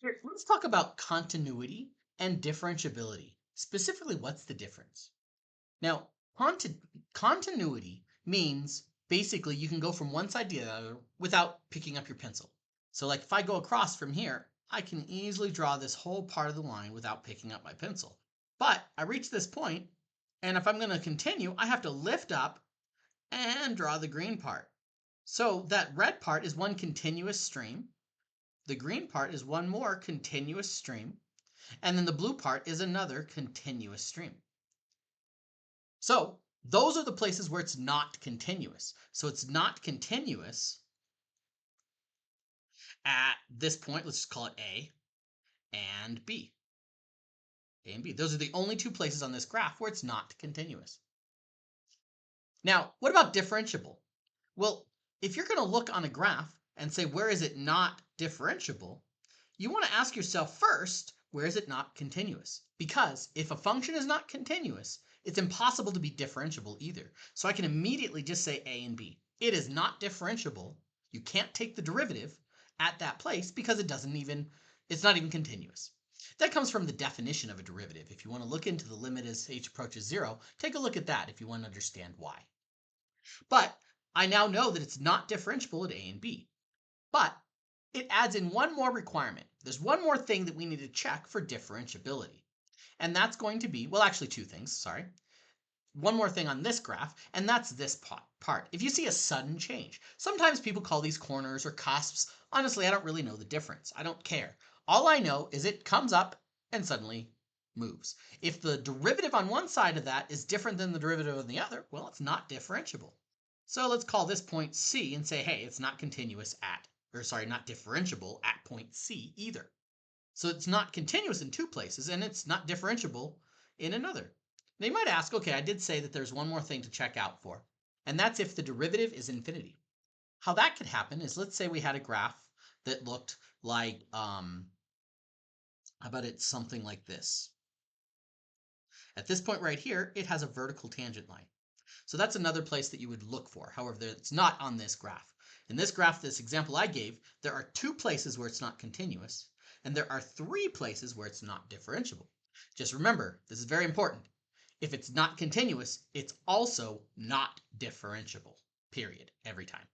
Here, let's talk about continuity and differentiability. Specifically, what's the difference? Now, continuity means basically you can go from one side to the other without picking up your pencil. So like if I go across from here, I can easily draw this whole part of the line without picking up my pencil. But I reach this point, and if I'm going to continue, I have to lift up and draw the green part. So that red part is one continuous stream. The green part is one more continuous stream. And then the blue part is another continuous stream. So those are the places where it's not continuous. So it's not continuous at this point. Let's just call it A and B. A and B. Those are the only two places on this graph where it's not continuous. Now, what about differentiable? Well, if you're going to look on a graph and say, where is it not differentiable? You want to ask yourself first, where is it not continuous? Because if a function is not continuous, it's impossible to be differentiable either. So I can immediately just say A and B. It is not differentiable. You can't take the derivative at that place because it's not even continuous. That comes from the definition of a derivative. If you want to look into the limit as h approaches 0, take a look at that if you want to understand why. But I now know that it's not differentiable at A and B. But it adds in one more requirement. There's one more thing that we need to check for differentiability. And that's going to be, well, actually two things, sorry. One more thing on this graph, and that's this part. If you see a sudden change, sometimes people call these corners or cusps. Honestly, I don't really know the difference. I don't care. All I know is it comes up and suddenly moves. If the derivative on one side of that is different than the derivative on the other, well, it's not differentiable. So let's call this point C and say, hey, it's not continuous at, or sorry, not differentiable at point C either. So it's not continuous in two places, and it's not differentiable in another. Now you might ask, okay, I did say that there's one more thing to check out for, and that's if the derivative is infinity. How that could happen is, let's say we had a graph that looked like, how about it's something like this. At this point right here, it has a vertical tangent line. So that's another place that you would look for. However, it's not on this graph. In this graph, this example I gave, there are two places where it's not continuous, and there are three places where it's not differentiable. Just remember, this is very important. If it's not continuous, it's also not differentiable, period, every time.